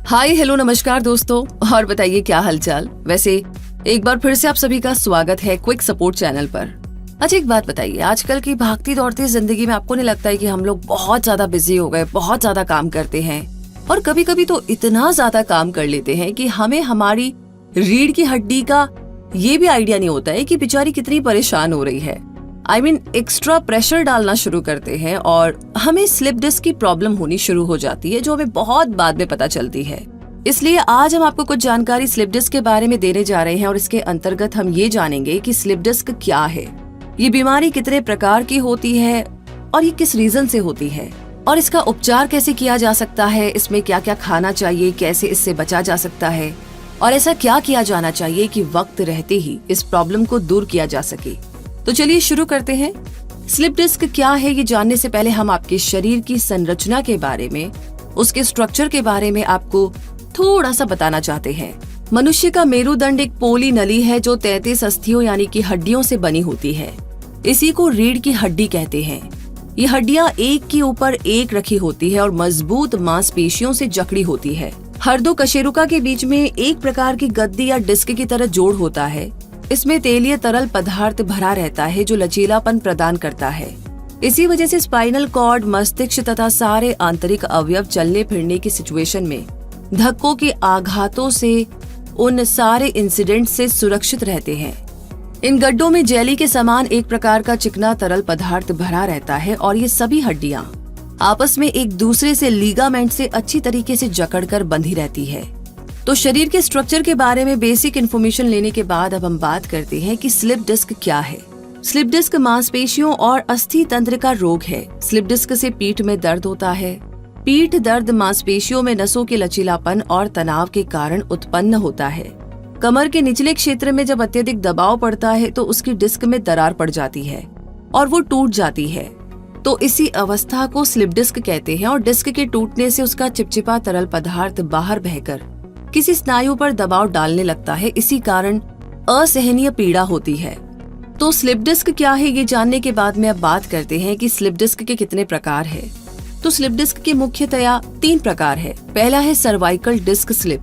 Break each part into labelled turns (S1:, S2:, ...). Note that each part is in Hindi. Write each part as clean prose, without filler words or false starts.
S1: हाय हेलो नमस्कार दोस्तों, और बताइए क्या हालचाल। वैसे एक बार फिर से आप सभी का स्वागत है क्विक सपोर्ट चैनल पर। अच्छा एक बात बताइए, आजकल की भागती दौड़ती जिंदगी में आपको नहीं लगता है कि हम लोग बहुत ज्यादा बिजी हो गए, बहुत ज्यादा काम करते हैं और कभी कभी तो इतना ज्यादा काम कर लेते हैं कि हमें हमारी रीढ़ की हड्डी का ये भी आइडिया नहीं होता है कि बेचारी कितनी परेशान हो रही है। एक्स्ट्रा प्रेशर डालना शुरू करते हैं और हमें स्लिप डिस्क की प्रॉब्लम होनी शुरू हो जाती है, जो हमें बहुत बाद में पता चलती है। इसलिए आज हम आपको कुछ जानकारी स्लिप डिस्क के बारे में देने जा रहे हैं और इसके अंतर्गत हम ये जानेंगे कि स्लिप डिस्क क्या है, ये बीमारी कितने प्रकार की होती है और ये किस रीजन से होती है और इसका उपचार कैसे किया जा सकता है, इसमें क्या क्या खाना चाहिए, कैसे इससे बचा जा सकता है और ऐसा क्या किया जाना चाहिए कि वक्त रहते ही इस प्रॉब्लम को दूर किया जा सके। तो चलिए शुरू करते हैं। स्लिप डिस्क क्या है ये जानने से पहले हम आपके शरीर की संरचना के बारे में, उसके स्ट्रक्चर के बारे में आपको थोड़ा सा बताना चाहते हैं। मनुष्य का मेरुदंड एक पोली नली है जो 33 अस्थियों यानी कि हड्डियों से बनी होती है। इसी को रीढ़ की हड्डी कहते हैं। ये हड्डियां एक के ऊपर एक रखी होती है और मजबूत मांसपेशियों से जकड़ी होती है। हर दो कशेरुका के बीच में एक प्रकार की गद्दी या डिस्क की तरह जोड़ होता है। इसमें तेलीय तरल पदार्थ भरा रहता है जो लचीलापन प्रदान करता है। इसी वजह से स्पाइनल कॉर्ड, मस्तिष्क तथा सारे आंतरिक अवयव चलने फिरने की सिचुएशन में धक्कों के आघातों से उन सारे इंसिडेंट से सुरक्षित रहते हैं। इन गड्ढों में जेली के समान एक प्रकार का चिकना तरल पदार्थ भरा रहता है और ये सभी हड्डियां आपस में एक दूसरे से लीगामेंट से अच्छी तरीके से जकड़कर बंधी रहती है। तो शरीर के स्ट्रक्चर के बारे में बेसिक इन्फॉर्मेशन लेने के बाद अब हम बात करते हैं कि स्लिप डिस्क क्या है। स्लिप डिस्क मांसपेशियों और अस्थि तंत्र का रोग है। स्लिप डिस्क से पीठ में दर्द होता है। पीठ दर्द मांसपेशियों में नसों के लचीलापन और तनाव के कारण उत्पन्न होता है। कमर के निचले क्षेत्र में जब अत्यधिक दबाव पड़ता है तो उसकी डिस्क में दरार पड़ जाती है और वो टूट जाती है। तो इसी अवस्था को स्लिप डिस्क कहते हैं और डिस्क के टूटने से उसका चिपचिपा तरल पदार्थ बाहर बहकर किसी स्नायु पर दबाव डालने लगता है। इसी कारण असहनीय पीड़ा होती है। तो स्लिप डिस्क क्या है ये जानने के बाद में अब बात करते हैं कि स्लिप डिस्क के कितने प्रकार है। तो स्लिप डिस्क के मुख्यतया 3 प्रकार है। पहला है cervical disc slip.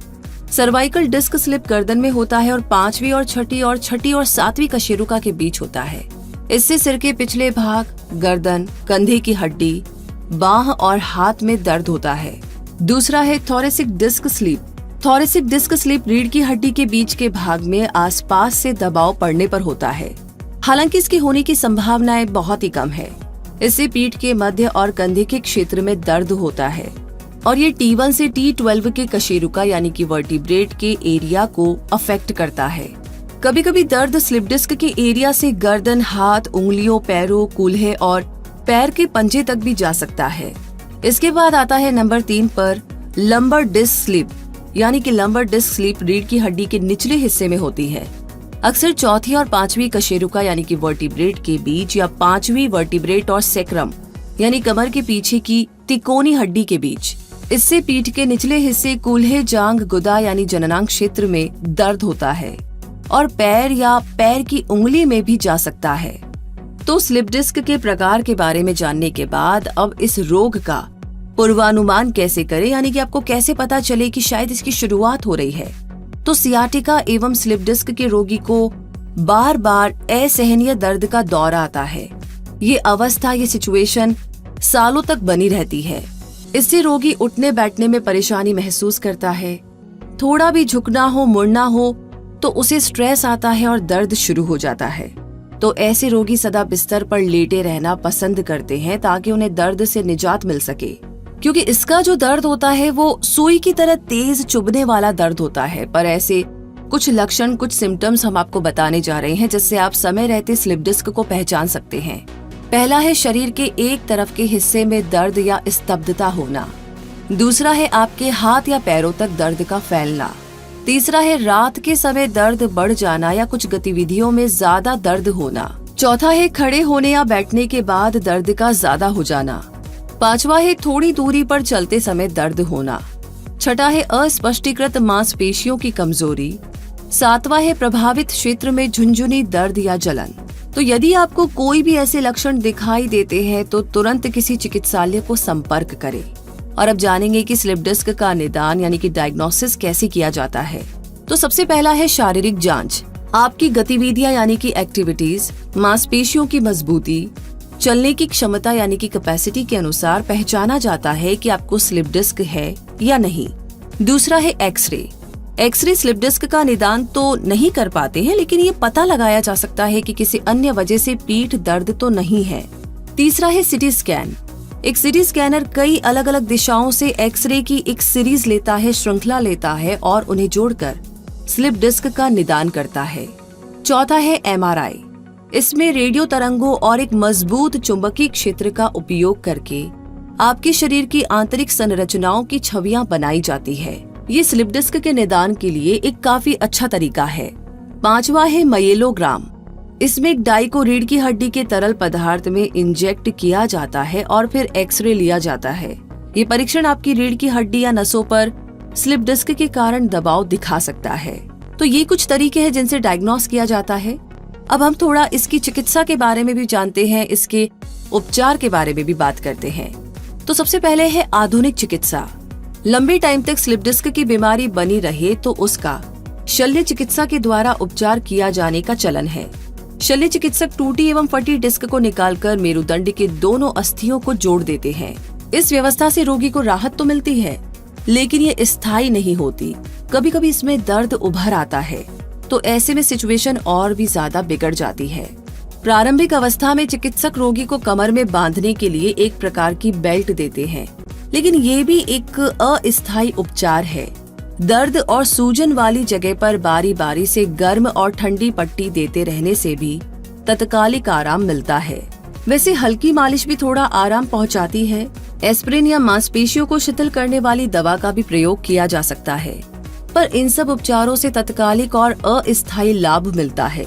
S1: Cervical disc slip गर्दन में होता है और 5वीं और 6ठी और 7वीं कशेरुका के बीच होता है। इससे सिर के पिछले भाग, गर्दन, कंधे की हड्डी, बाह और हाथ में दर्द होता है। दूसरा है thoracic disc slip. Thoracic disc slip रीढ़ की हड्डी के बीच के भाग में आसपास से दबाव पड़ने पर होता है। हालांकि इसके होने की संभावनाएं बहुत ही कम है। इससे पीठ के मध्य और कंधे के क्षेत्र में दर्द होता है और ये T1 से T12 के कशेरुका यानी कि वर्टिब्रेट के एरिया को अफेक्ट करता है। कभी कभी दर्द स्लिप डिस्क के एरिया से गर्दन, हाथ, उंगलियों, पैरों, कूल्हे और पैर के पंजे तक भी जा सकता है। इसके बाद आता है नंबर 3 पर लंबर डिस्क स्लिप, यानी कि लंबर डिस्क स्लिप रीढ़ की हड्डी के निचले हिस्से में होती है। अक्सर 4थी और 5वीं कशेरुका यानी कि वर्टिब्रेट के बीच या 5वीं वर्टिब्रेट और सेक्रम यानी कमर के पीछे की तिकोनी हड्डी के बीच। इससे पीठ के निचले हिस्से, कूल्हे, जांघ, गुदा यानी जननांग क्षेत्र में दर्द होता है और पैर या पैर की उंगली में भी जा सकता है। तो स्लिप डिस्क के प्रकार के बारे में जानने के बाद अब इस रोग का पूर्वानुमान कैसे करें, यानी कि आपको कैसे पता चले कि शायद इसकी शुरुआत हो रही है। तो सियाटिका एवं स्लिप डिस्क के रोगी को बार बार असहनीय दर्द का दौरा आता है। ये अवस्था, ये सिचुएशन सालों तक बनी रहती है। इससे रोगी उठने बैठने में परेशानी महसूस करता है। थोड़ा भी झुकना हो, मुड़ना हो तो उसे स्ट्रेस आता है और दर्द शुरू हो जाता है। तो ऐसे रोगी सदा बिस्तर पर लेटे रहना पसंद करते हैं ताकि उन्हें दर्द से निजात मिल सके, क्योंकि इसका जो दर्द होता है वो सुई की तरह तेज चुभने वाला दर्द होता है। पर ऐसे कुछ लक्षण, कुछ सिम्टम्स हम आपको बताने जा रहे हैं जिससे आप समय रहते स्लिप डिस्क को पहचान सकते हैं। पहला है शरीर के एक तरफ के हिस्से में दर्द या स्तब्धता होना। दूसरा है आपके हाथ या पैरों तक दर्द का फैलना। तीसरा है रात के समय दर्द बढ़ जाना या कुछ गतिविधियों में ज्यादा दर्द होना। चौथा है खड़े होने या बैठने के बाद दर्द का ज्यादा हो जाना। 5वां है थोड़ी दूरी पर चलते समय दर्द होना। 6ठा है अस्पष्टीकृत मांसपेशियों की कमजोरी। 7वां है प्रभावित क्षेत्र में झुंझुनी दर्द या जलन। तो यदि आपको कोई भी ऐसे लक्षण दिखाई देते हैं तो तुरंत किसी चिकित्सालय को संपर्क करें। और अब जानेंगे कि स्लिप डिस्क का निदान यानी कि डायग्नोसिस कैसे किया जाता है। तो सबसे पहला है शारीरिक जांच। आपकी गतिविधियां यानी कि एक्टिविटीज, मांसपेशियों की मजबूती, चलने की क्षमता यानी कि कैपेसिटी के अनुसार पहचाना जाता है कि आपको स्लिप डिस्क है या नहीं। दूसरा है एक्सरे। एक्सरे स्लिप डिस्क का निदान तो नहीं कर पाते हैं, लेकिन ये पता लगाया जा सकता है कि किसी अन्य वजह से पीठ दर्द तो नहीं है। तीसरा है सिटी स्कैन। एक सिटी स्कैनर कई अलग अलग दिशाओं से एक्सरे की एक सीरीज लेता है, श्रृंखला लेता है और उन्हें जोड़कर स्लिप डिस्क का निदान करता है। चौथा है एमआरआई। इसमें रेडियो तरंगों और एक मजबूत चुंबकीय क्षेत्र का उपयोग करके आपके शरीर की आंतरिक संरचनाओं की छवियां बनाई जाती है। ये स्लिप डिस्क के निदान के लिए एक काफी अच्छा तरीका है। पांचवा है माइलोग्राम। इसमें एक डाई को रीढ़ की हड्डी के तरल पदार्थ में इंजेक्ट किया जाता है और फिर एक्सरे लिया जाता है। ये परीक्षण आपकी रीढ़ की हड्डी या नसों पर स्लिप डिस्क के कारण दबाव दिखा सकता है। तो ये कुछ तरीके हैं जिनसे डायग्नोस किया जाता है। अब हम थोड़ा इसकी चिकित्सा के बारे में भी जानते हैं, इसके उपचार के बारे में भी बात करते हैं। तो सबसे पहले है आधुनिक चिकित्सा। लंबे टाइम तक स्लिप डिस्क की बीमारी बनी रहे तो उसका शल्य चिकित्सा के द्वारा उपचार किया जाने का चलन है। शल्य चिकित्सक टूटी एवं फटी डिस्क को निकालकर मेरुदंड के दोनों अस्थियों को जोड़ देते हैं। इस व्यवस्था से रोगी को राहत तो मिलती है, लेकिन ये स्थायी नहीं होती। कभी कभी इसमें दर्द उभर आता है, तो ऐसे में सिचुएशन और भी ज्यादा बिगड़ जाती है। प्रारंभिक अवस्था में चिकित्सक रोगी को कमर में बांधने के लिए एक प्रकार की बेल्ट देते हैं, लेकिन ये भी एक अस्थायी उपचार है। दर्द और सूजन वाली जगह पर बारी बारी से गर्म और ठंडी पट्टी देते रहने से भी तत्कालिक आराम मिलता है। वैसे हल्की मालिश भी थोड़ा आराम पहुंचाती है। एस्प्रिन या मांसपेशियों को शिथिल करने वाली दवा का भी प्रयोग किया जा सकता है, पर इन सब उपचारों से तत्कालिक और अस्थायी लाभ मिलता है।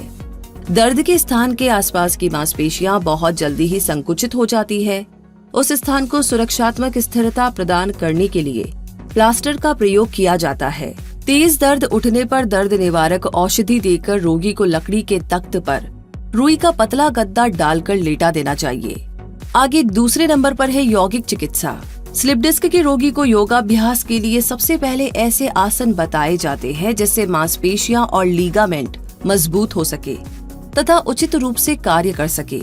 S1: दर्द के स्थान के आसपास की मांसपेशियां बहुत जल्दी ही संकुचित हो जाती है। उस स्थान को सुरक्षात्मक स्थिरता प्रदान करने के लिए प्लास्टर का प्रयोग किया जाता है। तेज दर्द उठने पर दर्द निवारक औषधि देकर रोगी को लकड़ी के तख्त पर रुई का पतला गद्दा डालकर लेटा देना चाहिए। आगे दूसरे नंबर पर है यौगिक चिकित्सा। स्लिप डिस्क के रोगी को योगाभ्यास के लिए सबसे पहले ऐसे आसन बताए जाते हैं जिससे मांसपेशियां और लीगामेंट मजबूत हो सके तथा उचित रूप से कार्य कर सके।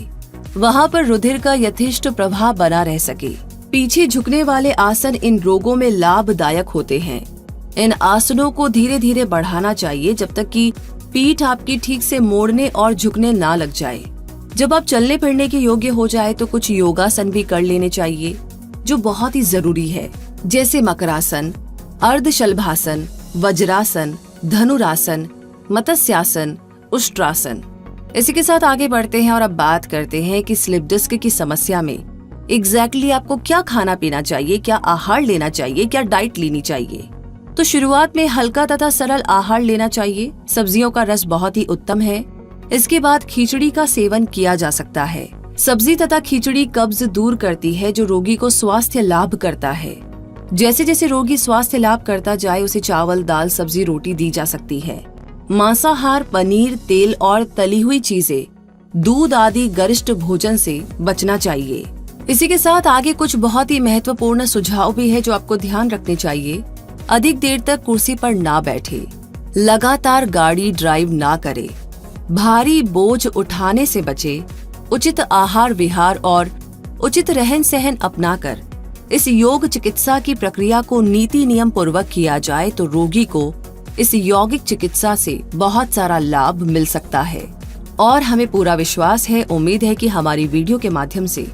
S1: वहां पर रुधिर का यथेष्ट प्रवाह बना रह सके। पीछे झुकने वाले आसन इन रोगों में लाभदायक होते हैं। इन आसनों को धीरे धीरे बढ़ाना चाहिए जब तक कि पीठ आपकी ठीक से मोड़ने और झुकने ना लग जाए। जब आप चलने फिरने के योग्य हो जाए तो कुछ योगासन भी कर लेने चाहिए, जो बहुत ही जरूरी है, जैसे मकरासन, अर्धशलभासन, वज्रासन, धनुरासन, मत्स्यासन, उष्ट्रासन। इसी के साथ आगे बढ़ते हैं और अब बात करते हैं कि स्लिप डिस्क की समस्या में एग्जैक्टली आपको क्या खाना पीना चाहिए, क्या आहार लेना चाहिए, क्या डाइट लेनी चाहिए। तो शुरुआत में हल्का तथा सरल आहार लेना चाहिए। सब्जियों का रस बहुत ही उत्तम है। इसके बाद खिचड़ी का सेवन किया जा सकता है। सब्जी तथा खिचड़ी कब्ज दूर करती है, जो रोगी को स्वास्थ्य लाभ करता है। जैसे जैसे रोगी स्वास्थ्य लाभ करता जाए उसे चावल, दाल, सब्जी, रोटी दी जा सकती है। मांसाहार, पनीर, तेल और तली हुई चीजें, दूध आदि गरिष्ठ भोजन से बचना चाहिए। इसी के साथ आगे कुछ बहुत ही महत्वपूर्ण सुझाव भी है जो आपको ध्यान रखने चाहिए। अधिक देर तक कुर्सी पर ना बैठे, लगातार गाड़ी ड्राइव ना करे, भारी बोझ उठाने से बचे, उचित आहार विहार और उचित रहन सहन अपनाकर इस योग चिकित्सा की प्रक्रिया को नीति नियम पूर्वक किया जाए तो रोगी को इस यौगिक चिकित्सा से बहुत सारा लाभ मिल सकता है। और हमें पूरा विश्वास है, उम्मीद है कि हमारी वीडियो के माध्यम से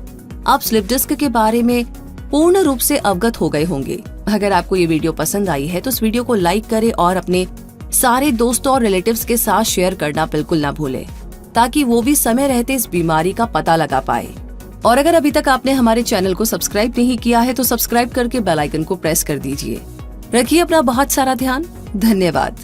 S1: आप स्लिप डिस्क के बारे में पूर्ण रूप से अवगत हो गए होंगे। अगर आपको ये वीडियो पसंद आई है तो इस वीडियो को लाइक करें और अपने सारे दोस्तों और रिलेटिव्स के साथ शेयर करना बिल्कुल ना भूलें, ताकि वो भी समय रहते इस बीमारी का पता लगा पाए। और अगर अभी तक आपने हमारे चैनल को सब्सक्राइब नहीं किया है तो सब्सक्राइब करके बेल आइकन को प्रेस कर दीजिए। रखिए अपना बहुत सारा ध्यान। धन्यवाद।